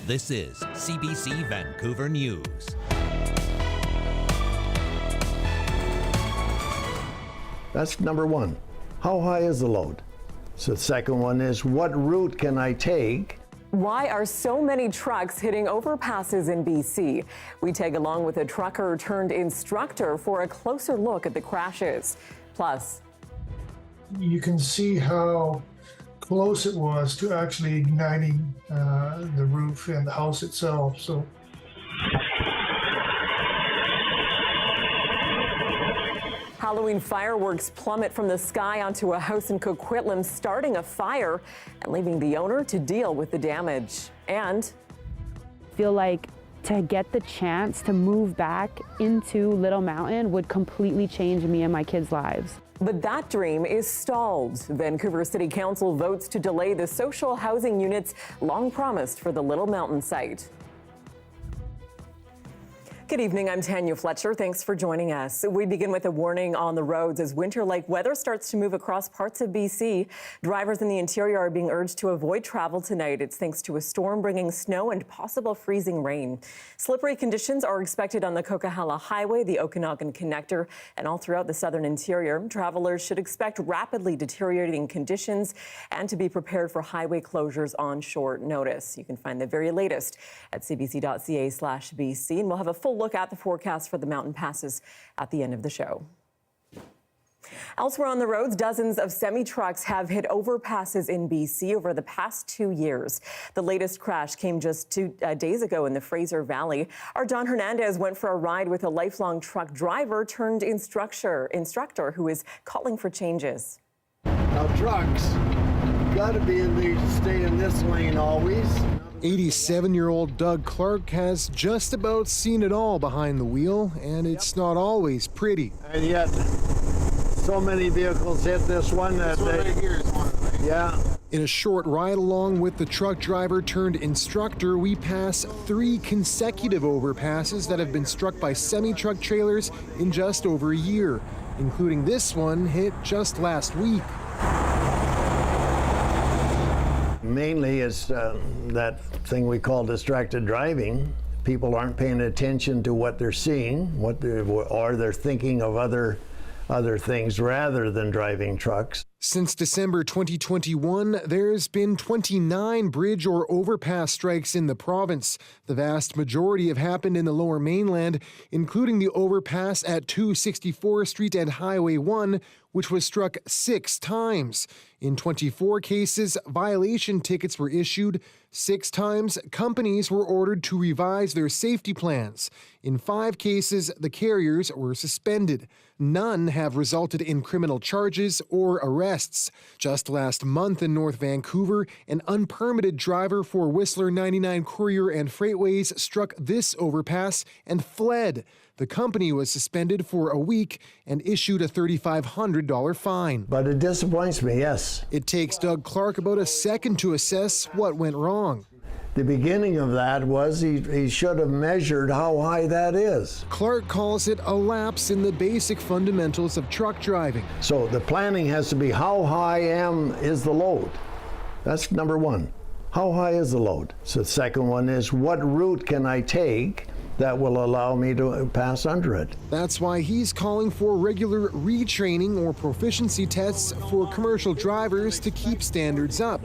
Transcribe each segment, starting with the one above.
This is CBC Vancouver News. That's number one. How high is the load? So the second one is, what route can I take? Why are so many trucks hitting overpasses in BC? We tag along with a trucker turned instructor for a closer look at the crashes. Plus, you can see how close it was to actually igniting the roof and the house itself. So Halloween fireworks plummet from the sky onto a house in Coquitlam, starting a fire and leaving the owner to deal with the damage. And feel like to get the chance to move back into Little Mountain would completely change me and my kids' lives. but that dream is stalled. Vancouver City Council votes to delay the social housing units long promised for the Little Mountain site. Good evening, I'm Tanya Fletcher. Thanks for joining us. We begin with a warning on the roads as winter-like weather starts to move across parts of BC. Drivers in the interior are being urged to avoid travel tonight. It's thanks to a storm bringing snow and possible freezing rain. Slippery conditions are expected on the Coquihalla Highway, the Okanagan Connector, and all throughout the southern interior. Travelers should expect rapidly deteriorating conditions and to be prepared for highway closures on short notice. You can find the very latest at cbc.ca/BC, and we'll have a full look at the forecast for the mountain passes at the end of the show. Elsewhere on the roads, dozens of semi-trucks have hit overpasses in BC over the past 2 years. The latest crash came just 2 days ago in the Fraser Valley. Our John Hernandez went for a ride with a lifelong truck driver turned instructor who is calling for changes. Now trucks, gotta be stay in this lane always. 87-year-old Doug Clark has just about seen it all behind the wheel, and it's not always pretty. And yet, so many vehicles hit this one that right here is one of them. Yeah. In a short ride along with the truck driver turned instructor, we pass 3 consecutive overpasses that have been struck by semi-truck trailers in just over a year, including this one hit just last week. Mainly it's that thing we call distracted driving. People aren't paying attention to what they're seeing, or they're thinking of other things rather than driving trucks. Since December 2021, there's been 29 bridge or overpass strikes in the province. The vast majority have happened in the Lower Mainland, including the overpass at 264 Street and Highway 1, which was struck 6 times. In 24 cases, violation tickets were issued. 6 times, companies were ordered to revise their safety plans. In 5 cases, the carriers were suspended. None have resulted in criminal charges or arrests. Just last month in North Vancouver, an unpermitted driver for Whistler 99 Courier and Freightways struck this overpass and fled. The company was suspended for a week and issued a $3,500 fine. But it disappoints me, yes. It takes Doug Clark about a second to assess what went wrong. The beginning of that was he should have measured how high that is. Clark calls it a lapse in the basic fundamentals of truck driving. So the planning has to be how high is the load. That's number one. How high is the load? So the second one is, what route can I take that will allow me to pass under it? That's why he's calling for regular retraining or proficiency tests for commercial drivers to keep standards up,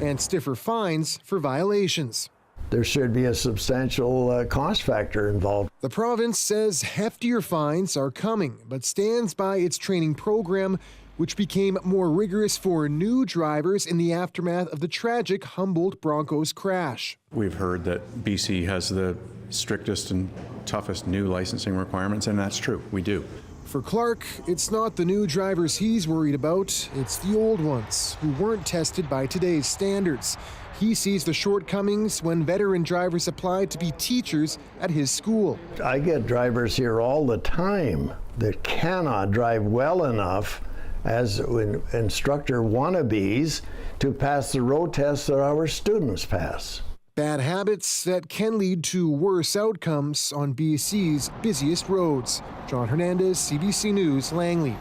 and stiffer fines for violations. There should be a substantial cost factor involved. The province says heftier fines are coming, but stands by its training program, which became more rigorous for new drivers in the aftermath of the tragic Humboldt Broncos crash. We've heard that BC has the strictest and toughest new licensing requirements, and that's true, we do. For Clark, it's not the new drivers he's worried about, it's the old ones who weren't tested by today's standards. He sees the shortcomings when veteran drivers apply to be teachers at his school. I get drivers here all the time that cannot drive well enough as instructor wannabes to pass the road tests that our students pass. Bad habits that can lead to worse outcomes on BC's busiest roads. John Hernandez, CBC News, Langley.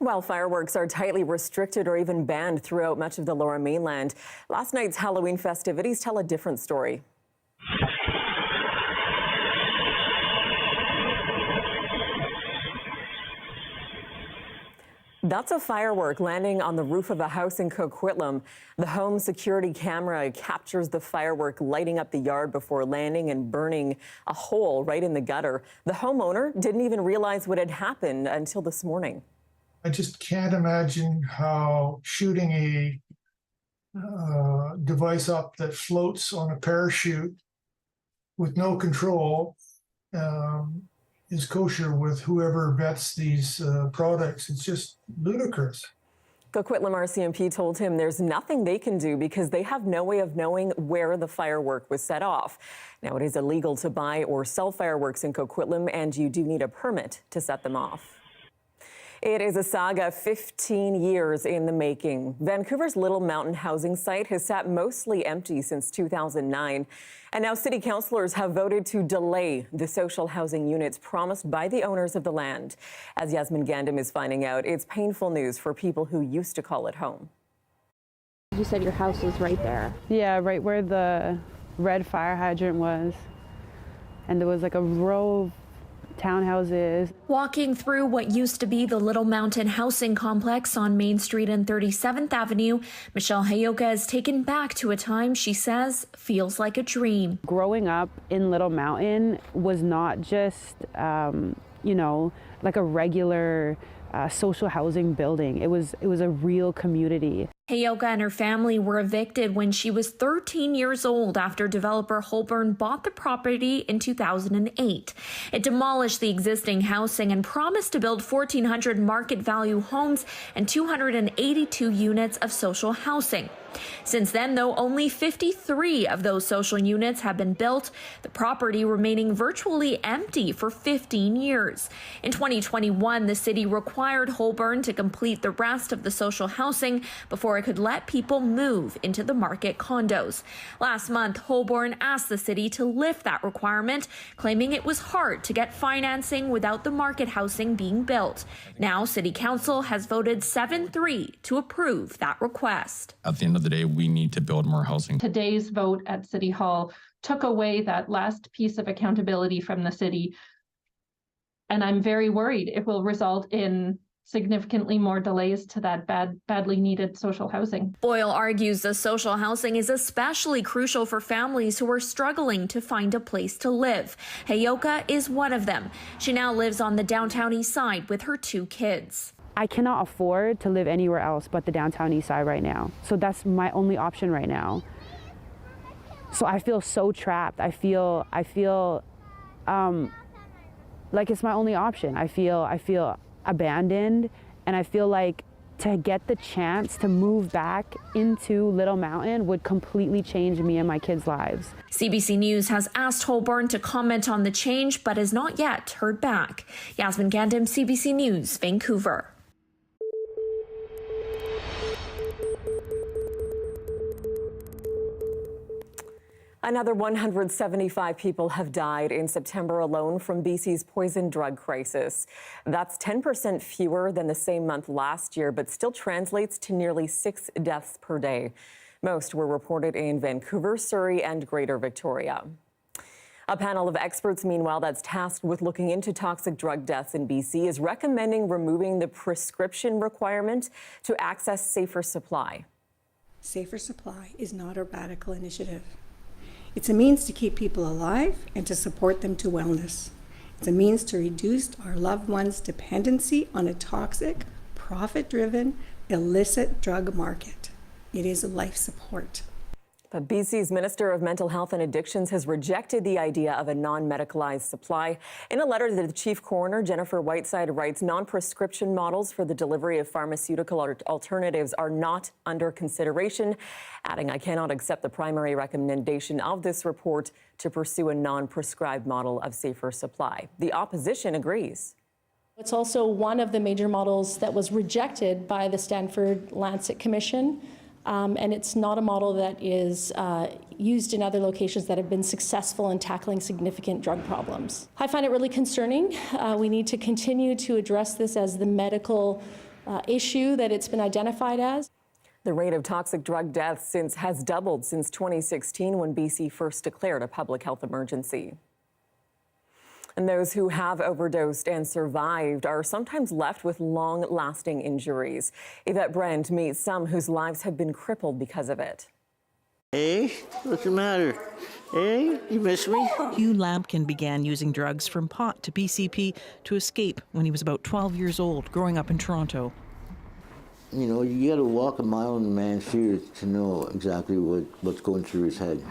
While fireworks are tightly restricted or even banned throughout much of the Lower Mainland, last night's Halloween festivities tell a different story. That's a firework landing on the roof of a house in Coquitlam. The home security camera captures the firework lighting up the yard before landing and burning a hole right in the gutter. The homeowner didn't even realize what had happened until this morning. I just can't imagine how shooting a device up that floats on a parachute with no control is kosher with whoever vets these products. It's just ludicrous. Coquitlam RCMP told him there's nothing they can do because they have no way of knowing where the firework was set off. Now, it is illegal to buy or sell fireworks in Coquitlam, and you do need a permit to set them off. It is a saga 15 years in the making. Vancouver's Little Mountain housing site has sat mostly empty since 2009. And now city councillors have voted to delay the social housing units promised by the owners of the land. As Yasmin Gandam is finding out, it's painful news for people who used to call it home. You said your house was right there. Yeah, right where the red fire hydrant was. And there was like a row of townhouses. Walking through what used to be the Little Mountain housing complex on Main Street and 37th Avenue, Michelle Hayoka is taken back to a time she says feels like a dream. Growing up in Little Mountain was not just, like a regular social housing building. It was a real community. Hayoka and her family were evicted when she was 13 years old after developer Holborn bought the property in 2008. It demolished the existing housing and promised to build 1,400 market value homes and 282 units of social housing. Since then, though, only 53 of those social units have been built, the property remaining virtually empty for 15 years. In 2021, the city required Holborn to complete the rest of the social housing before it could let people move into the market condos. Last month, Holborn asked the city to lift that requirement, claiming it was hard to get financing without the market housing being built. Now, City Council has voted 7-3 to approve that request. At the end of the day, we need to build more housing. Today's vote at City Hall took away that last piece of accountability from the city. And I'm very worried it will result in significantly more delays to that badly needed social housing. Boyle argues the social housing is especially crucial for families who are struggling to find a place to live. Hayoka is one of them. She now lives on the downtown east side with her 2 kids. I cannot afford to live anywhere else but the downtown east side right now. So that's my only option right now. So I feel so trapped. I feel like it's my only option. I feel abandoned, and I feel like to get the chance to move back into Little Mountain would completely change me and my kids' lives. CBC News has asked Holborn to comment on the change, but has not yet heard back. Yasmin Gandam, CBC News, Vancouver. Another 175 people have died in September alone from BC's poison drug crisis. That's 10% fewer than the same month last year, but still translates to nearly 6 deaths per day. Most were reported in Vancouver, Surrey, and Greater Victoria. A panel of experts, meanwhile, that's tasked with looking into toxic drug deaths in BC is recommending removing the prescription requirement to access safer supply. Safer supply is not a radical initiative. It's a means to keep people alive and to support them to wellness. It's a means to reduce our loved ones' dependency on a toxic, profit-driven, illicit drug market. It is life support. But BC's Minister of Mental Health and Addictions has rejected the idea of a non-medicalized supply. In a letter to the Chief Coroner, Jennifer Whiteside writes, non-prescription models for the delivery of pharmaceutical alternatives are not under consideration, adding, I cannot accept the primary recommendation of this report to pursue a non-prescribed model of safer supply. The opposition agrees. It's also one of the major models that was rejected by the Stanford Lancet Commission. And it's not a model that is used in other locations that have been successful in tackling significant drug problems. I find it really concerning. We need to continue to address this as the medical issue that it's been identified as. The rate of toxic drug deaths has doubled since 2016 when BC first declared a public health emergency. And those who have overdosed and survived are sometimes left with long-lasting injuries. Yvette Brand meets some whose lives have been crippled because of it. Hey, what's the matter? Hey, you miss me? Hugh Lampkin began using drugs from pot to PCP to escape when he was about 12 years old, growing up in Toronto. You know, you got to walk a mile in a man's shoes to know exactly what's going through his head.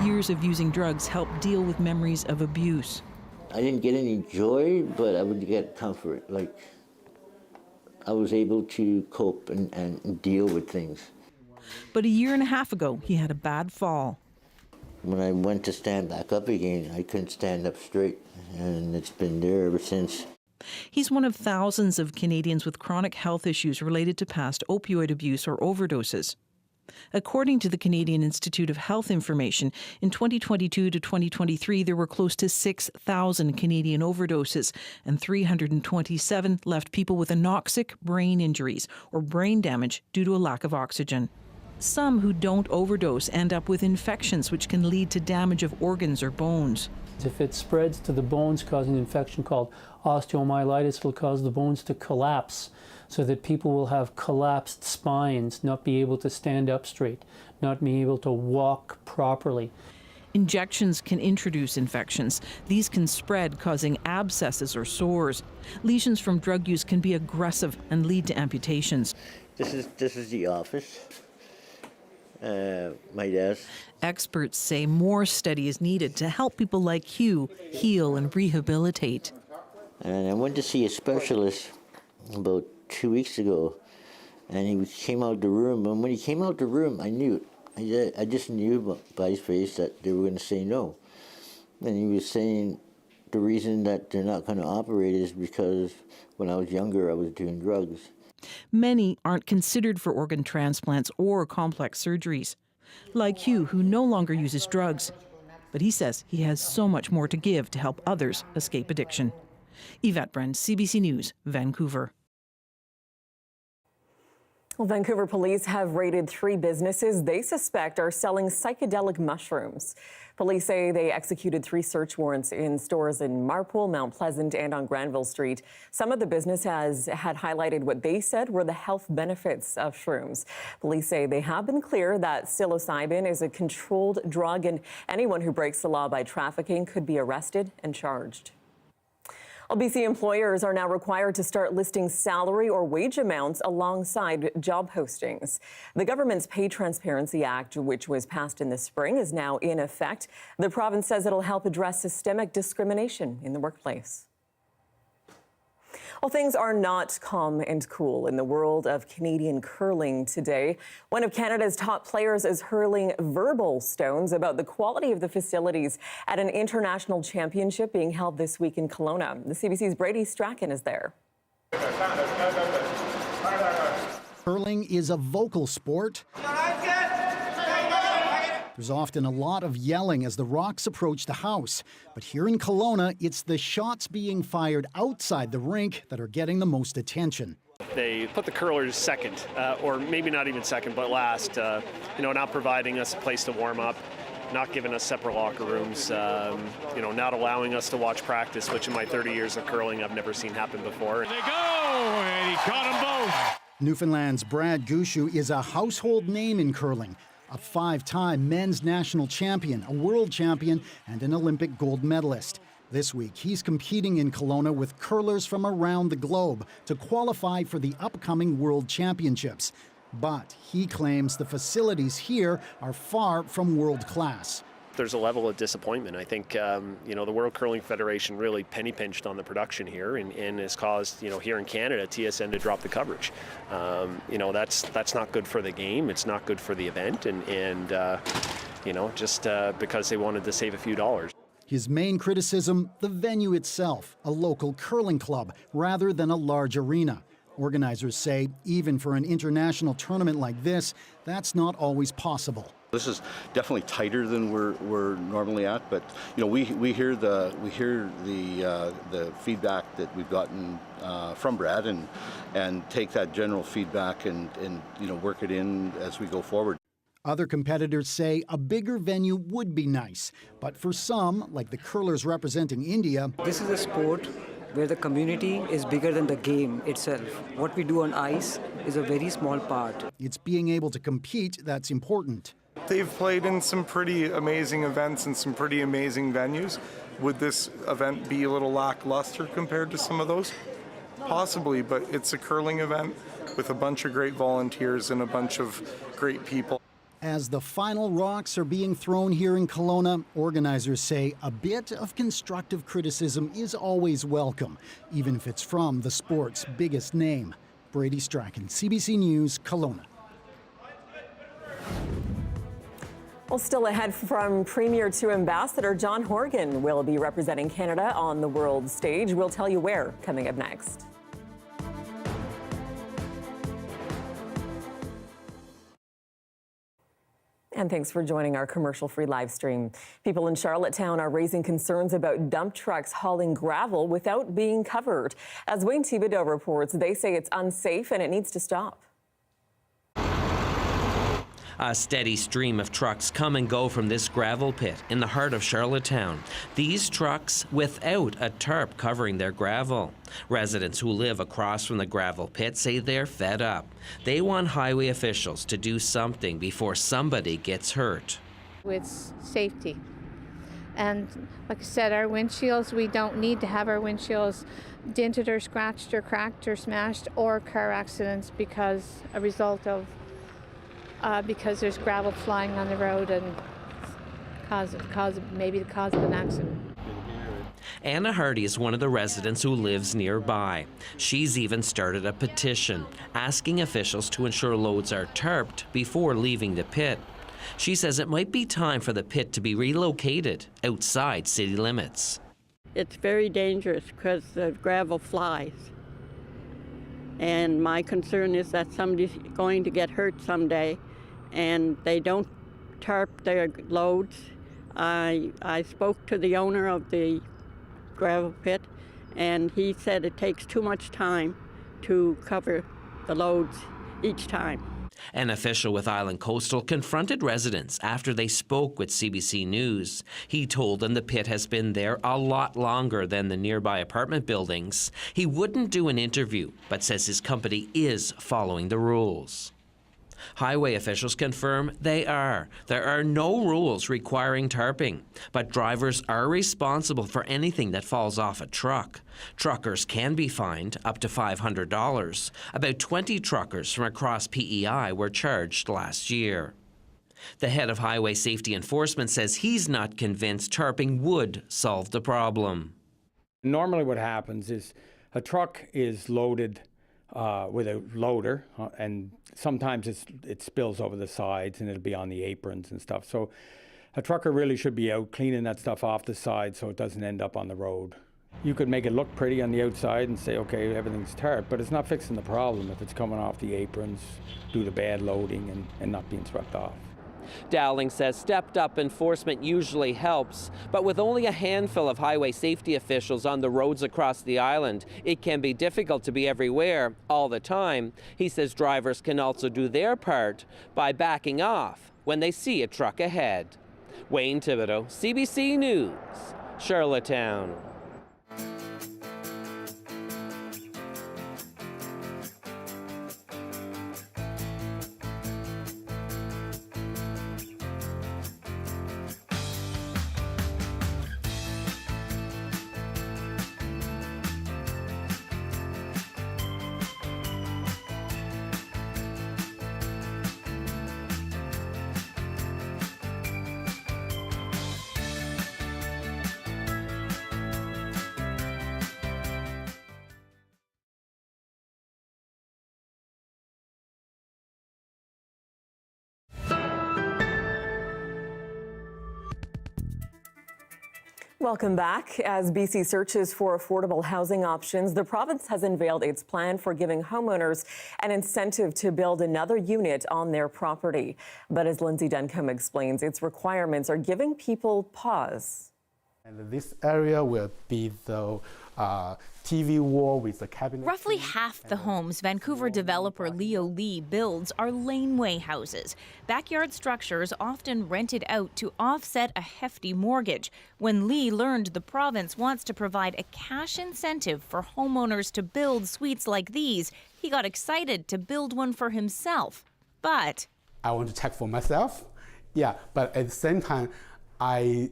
Years of using drugs helped deal with memories of abuse. I didn't get any joy, but I would get comfort. Like, I was able to cope and deal with things. But a year and a half ago, he had a bad fall. When I went to stand back up again, I couldn't stand up straight, and it's been there ever since. He's one of thousands of Canadians with chronic health issues related to past opioid abuse or overdoses. According to the Canadian Institute of Health Information, in 2022 to 2023, there were close to 6,000 Canadian overdoses, and 327 left people with anoxic brain injuries or brain damage due to a lack of oxygen. Some who don't overdose end up with infections which can lead to damage of organs or bones. If it spreads to the bones, causing an infection called osteomyelitis, will cause the bones to collapse so that people will have collapsed spines, not be able to stand up straight, not be able to walk properly. Injections can introduce infections. These can spread, causing abscesses or sores. Lesions from drug use can be aggressive and lead to amputations. This is the office. My desk. Experts say more study is needed to help people like Hugh heal and rehabilitate. And I went to see a specialist about 2 weeks ago, and he came out the room. And when he came out the room, I knew it. I just knew by his face that they were going to say no. And he was saying the reason that they're not going to operate is because when I was younger, I was doing drugs. Many aren't considered for organ transplants or complex surgeries. Like Hugh, who no longer uses drugs. But he says he has so much more to give to help others escape addiction. Yvette Brand, CBC News, Vancouver. Well, Vancouver police have raided 3 businesses they suspect are selling psychedelic mushrooms. Police say they executed 3 search warrants in stores in Marpole, Mount Pleasant, and on Granville Street. Some of the businesses had highlighted what they said were the health benefits of shrooms. Police say they have been clear that psilocybin is a controlled drug, and anyone who breaks the law by trafficking could be arrested and charged. Well, BC employers are now required to start listing salary or wage amounts alongside job postings. The government's Pay Transparency Act, which was passed in the spring, is now in effect. The province says it'll help address systemic discrimination in the workplace. Well, things are not calm and cool in the world of Canadian curling today. One of Canada's top players is hurling verbal stones about the quality of the facilities at an international championship being held this week in Kelowna. The CBC's Brady Strachan is there. Curling is a vocal sport. There's often a lot of yelling as the rocks approach the house. But here in Kelowna, it's the shots being fired outside the rink that are getting the most attention. They put the curlers second, or maybe not even second, but last. Not providing us a place to warm up, not giving us separate locker rooms, not allowing us to watch practice, which in my 30 years of curling, I've never seen happen before. They go, and he caught them both. Newfoundland's Brad Gushu is a household name in curling. A 5-time men's national champion, a world champion, and an Olympic gold medalist. This week, he's competing in Kelowna with curlers from around the globe to qualify for the upcoming World Championships. But he claims the facilities here are far from world class. There's a level of disappointment. I think, the World Curling Federation really penny pinched on the production here and has caused, here in Canada, TSN to drop the coverage. That's not good for the game. It's not good for the event. Just because they wanted to save a few dollars. His main criticism, the venue itself, a local curling club rather than a large arena. Organizers say even for an international tournament like this, that's not always possible. This is definitely tighter than we're normally at, but we hear the feedback that we've gotten from Brad and take that general feedback and work it in as we go forward. Other competitors say a bigger venue would be nice, but for some, like the curlers representing India, this is a sport where the community is bigger than the game itself. What we do on ice is a very small part. It's being able to compete that's important. They've played in some pretty amazing events and some pretty amazing venues. Would this event be a little lackluster compared to some of those? Possibly, but it's a curling event with a bunch of great volunteers and a bunch of great people. As the final rocks are being thrown here in Kelowna, organizers say a bit of constructive criticism is always welcome, even if it's from the sport's biggest name. Brady Strachan, CBC News, Kelowna. Well, still ahead from Premier to Ambassador, John Horgan will be representing Canada on the world stage. We'll tell you where coming up next. And thanks for joining our commercial-free live stream. People in Charlottetown are raising concerns about dump trucks hauling gravel without being covered. As Wayne Thibodeau reports, they say it's unsafe and it needs to stop. A steady stream of trucks come and go from this gravel pit in the heart of Charlottetown. These trucks without a tarp covering their gravel. Residents who live across from the gravel pit say they're fed up. They want highway officials to do something before somebody gets hurt. It's safety. And like I said, our windshields, we don't need to have our windshields dented or scratched or cracked or smashed or car accidents because a result of because there's gravel flying on the road and maybe the cause of an accident. Anna Hardy is one of the residents who lives nearby. She's even started a petition asking officials to ensure loads are tarped before leaving the pit. She says it might be time for the pit to be relocated outside city limits. It's very dangerous because the gravel flies. And my concern is that somebody's going to get hurt someday and they don't tarp their loads. I spoke to the owner of the gravel pit and he said it takes too much time to cover the loads each time. An official with Island Coastal confronted residents after they spoke with CBC News. He told them the pit has been there a lot longer than the nearby apartment buildings. He wouldn't do an interview, but says his company is following the rules. Highway officials confirm they are. There are no rules requiring tarping, but drivers are responsible for anything that falls off a truck. Truckers can be fined up to $500. About 20 truckers from across PEI were charged last year. The head of Highway Safety Enforcement says he's not convinced tarping would solve the problem. Normally what happens is a truck is loaded with a loader, and sometimes it spills over the sides and it'll be on the aprons and stuff. So a trucker really should be out cleaning that stuff off the side so it doesn't end up on the road. You could make it look pretty on the outside and say, okay, everything's tarped, but it's not fixing the problem if it's coming off the aprons due to bad loading and not being swept off. Dowling says stepped-up enforcement usually helps, but with only a handful of highway safety officials on the roads across the island, it can be difficult to be everywhere all the time. He says drivers can also do their part by backing off when they see a truck ahead. Wayne Thibodeau, CBC News, Charlottetown. Welcome back. As BC searches for affordable housing options, the province has unveiled its plan for giving homeowners an incentive to build another unit on their property. But as Lindsay Duncombe explains, its requirements are giving people pause. And this area will be the TV wall with the cabinet. Roughly half the homes Vancouver developer Leo Lee builds are laneway houses, backyard structures often rented out to offset a hefty mortgage. When Lee learned the province wants to provide a cash incentive for homeowners to build suites like these, he got excited to build one for himself. But I want to check for myself, but at the same time, I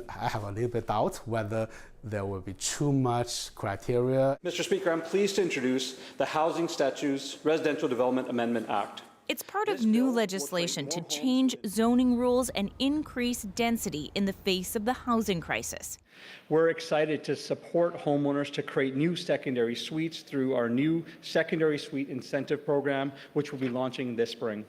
have a little bit doubt whether there will be too much criteria. Mr. Speaker, I'm pleased to introduce the Housing Statutes Residential Development Amendment Act. It's part of new legislation to change zoning rules and increase density in the face of the housing crisis. We're excited to support homeowners to create new secondary suites through our new Secondary Suite Incentive Program, which will be launching this spring.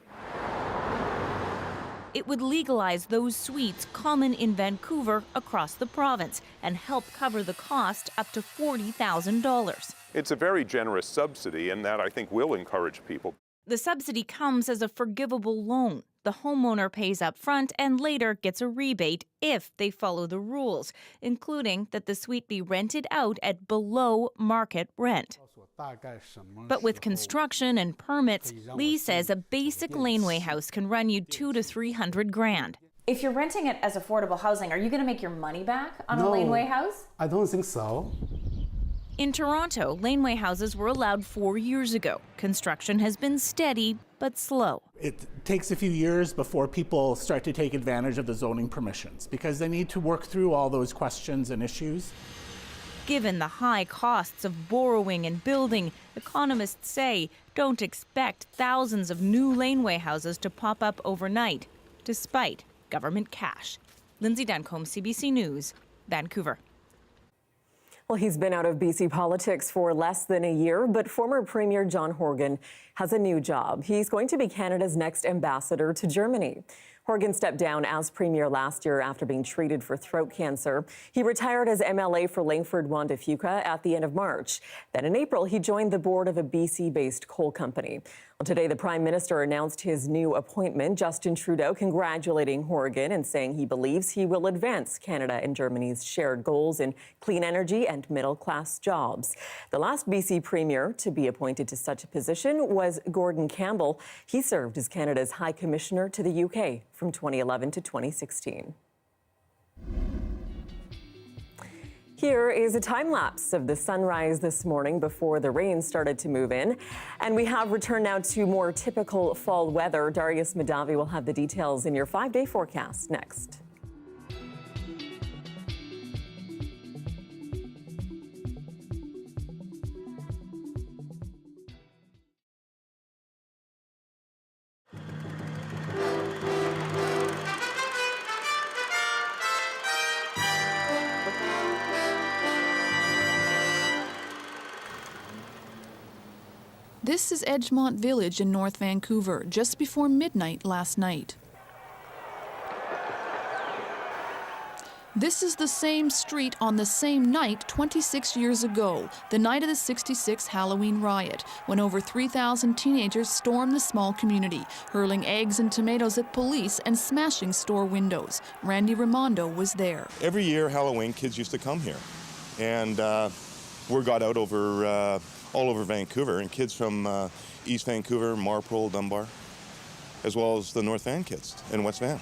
It would legalize those suites common in Vancouver across the province and help cover the cost up to $40,000. It's a very generous subsidy, and that I think will encourage people. The subsidy comes as a forgivable loan. The homeowner pays up front and later gets a rebate if they follow the rules, including that the suite be rented out at below market rent. But with construction and permits, Lee says a basic laneway house can run you $200 to $300,000. If you're renting it as affordable housing, are you going to make your money back on a laneway house? I don't think so. In Toronto, laneway houses were allowed 4 years ago. Construction has been steady but slow. It takes a few years before people start to take advantage of the zoning permissions because they need to work through all those questions and issues. Given the high costs of borrowing and building, economists say don't expect thousands of new laneway houses to pop up overnight, despite government cash. Lindsay Duncombe, CBC News, Vancouver. Well, he's been out of BC politics for less than a year, but former Premier John Horgan has a new job. He's going to be Canada's next ambassador to Germany. Horgan stepped down as Premier last year after being treated for throat cancer. He retired as MLA for Langford-Wanda Fuqua at the end of March. Then in April, he joined the board of a BC-based coal company. Well, today, the Prime Minister announced his new appointment, Justin Trudeau congratulating Horgan and saying he believes he will advance Canada and Germany's shared goals in clean energy and middle-class jobs. The last BC Premier to be appointed to such a position was Gordon Campbell. He served as Canada's High Commissioner to the UK from 2011 to 2016. Here is a time lapse of the sunrise this morning before the rain started to move in. And we have returned now to more typical fall weather. Darius Madavi will have the details in your 5-day forecast next. This is Edgemont Village in North Vancouver, just before midnight last night. This is the same street on the same night 26 years ago, the night of the '66 Halloween riot, when over 3,000 teenagers stormed the small community, hurling eggs and tomatoes at police and smashing store windows. Randy Raimondo was there. Every year, Halloween, kids used to come here. And word got out over all over Vancouver, and kids from East Vancouver, Marpole, Dunbar, as well as the North Van kids in West Van.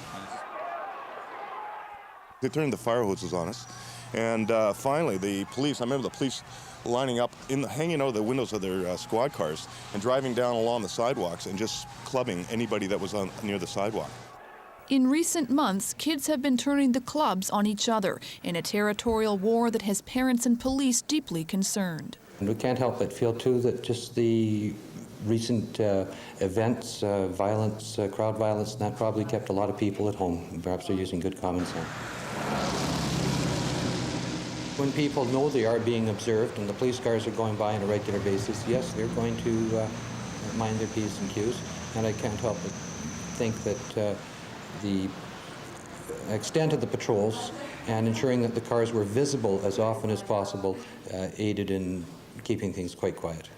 They turned the fire hoses on us, and finally the police, I remember the police lining up, hanging out of the windows of their squad cars and driving down along the sidewalks and just clubbing anybody that was near the sidewalk. In recent months, kids have been turning the clubs on each other in a territorial war that has parents and police deeply concerned. We can't help but feel, too, that just the recent events, violence, crowd violence, and that probably kept a lot of people at home. Perhaps they're using good common sense. When people know they are being observed and the police cars are going by on a regular basis, yes, they're going to mind their P's and Q's. And I can't help but think that the extent of the patrols and ensuring that the cars were visible as often as possible aided in keeping things quite quiet.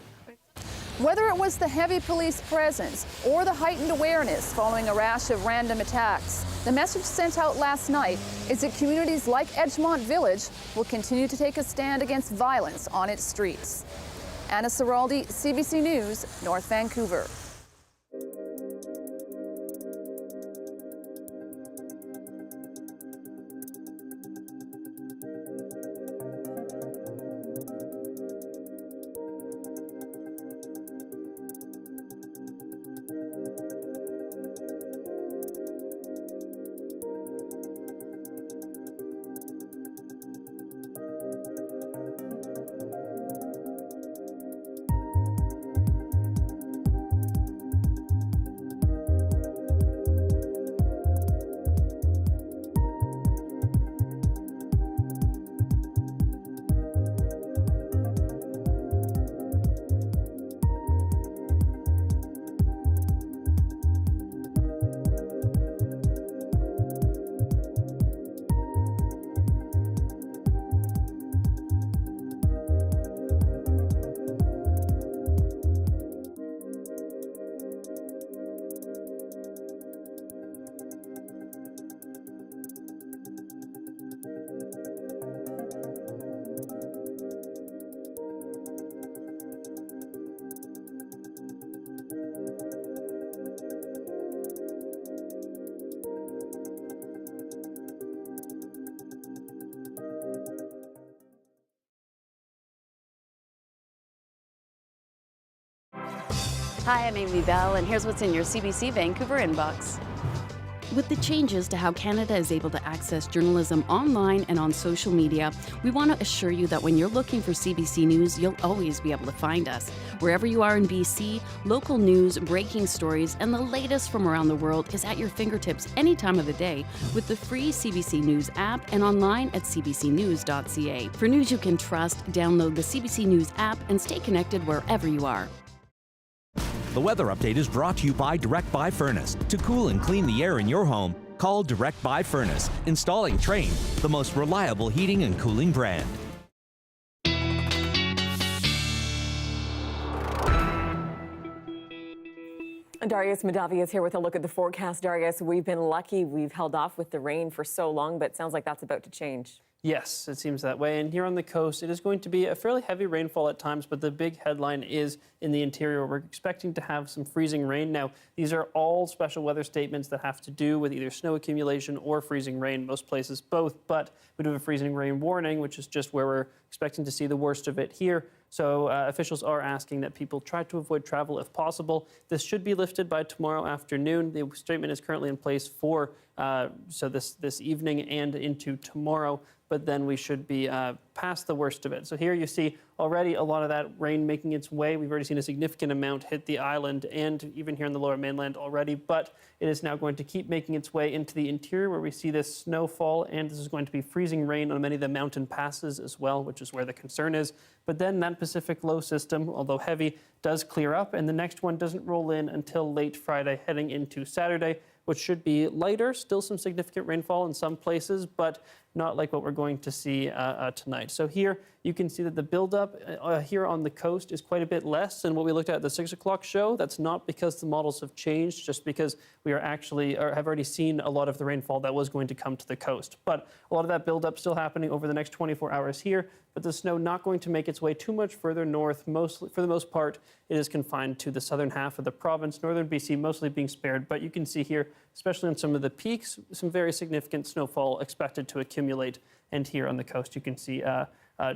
Whether it was the heavy police presence or the heightened awareness following a rash of random attacks, the message sent out last night is that communities like Edgemont Village will continue to take a stand against violence on its streets. Anna Saraldi, CBC News, North Vancouver. Hi, I'm Amy Bell, and here's what's in your CBC Vancouver inbox. With the changes to how Canada is able to access journalism online and on social media, we want to assure you that when you're looking for CBC News, you'll always be able to find us. Wherever you are in BC, local news, breaking stories, and the latest from around the world is at your fingertips any time of the day with the free CBC News app and online at cbcnews.ca. For news you can trust, download the CBC News app and stay connected wherever you are. The weather update is brought to you by Direct Buy Furnace. To cool and clean the air in your home, call Direct Buy Furnace. Installing Trane, the most reliable heating and cooling brand. Darius Madavi is here with a look at the forecast. Darius, we've been lucky. We've held off with the rain for so long, but it sounds like that's about to change. Yes, it seems that way. And here on the coast, it is going to be a fairly heavy rainfall at times, but the big headline is in the interior. We're expecting to have some freezing rain. Now, these are all special weather statements that have to do with either snow accumulation or freezing rain, most places both. But we do have a freezing rain warning, which is just where we're expecting to see the worst of it here. So officials are asking that people try to avoid travel if possible. This should be lifted by tomorrow afternoon. The statement is currently in place for this evening and into tomorrow, but then we should be past the worst of it. So here you see already a lot of that rain making its way. We've already seen a significant amount hit the island and even here in the lower mainland already, but it is now going to keep making its way into the interior where we see this snowfall, and this is going to be freezing rain on many of the mountain passes as well, which is where the concern is. But then that Pacific low system, although heavy, does clear up, and the next one doesn't roll in until late Friday heading into Saturday, which should be lighter. Still some significant rainfall in some places, but not like what we're going to see tonight. So here you can see that the buildup here on the coast is quite a bit less than what we looked at the 6 o'clock show. That's not because the models have changed, just because we are actually or have already seen a lot of the rainfall that was going to come to the coast. But a lot of that buildup still happening over the next 24 hours here, but the snow not going to make its way too much further north. Mostly, for the most part, it is confined to the southern half of the province. Northern BC mostly being spared, but you can see here, especially on some of the peaks, some very significant snowfall expected to accumulate. And here on the coast, you can see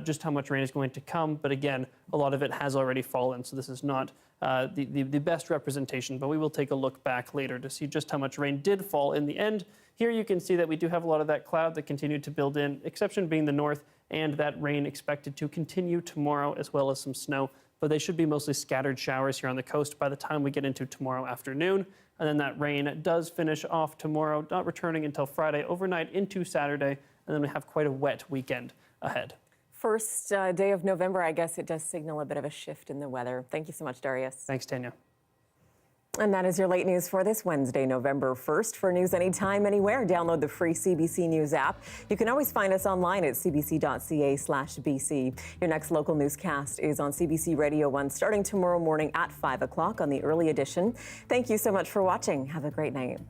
just how much rain is going to come. But again, a lot of it has already fallen, so this is not the best representation. But we will take a look back later to see just how much rain did fall in the end. Here you can see that we do have a lot of that cloud that continued to build in, exception being the north, and that rain expected to continue tomorrow, as well as some snow. But they should be mostly scattered showers here on the coast by the time we get into tomorrow afternoon. And then that rain does finish off tomorrow, not returning until Friday overnight into Saturday. And then we have quite a wet weekend ahead. First day of November, I guess it does signal a bit of a shift in the weather. Thank you so much, Darius. Thanks, Tanya. And that is your late news for this Wednesday, November 1st. For news anytime, anywhere, download the free CBC News app. You can always find us online at cbc.ca/BC. Your next local newscast is on CBC Radio 1 starting tomorrow morning at 5 o'clock on the early edition. Thank you so much for watching. Have a great night.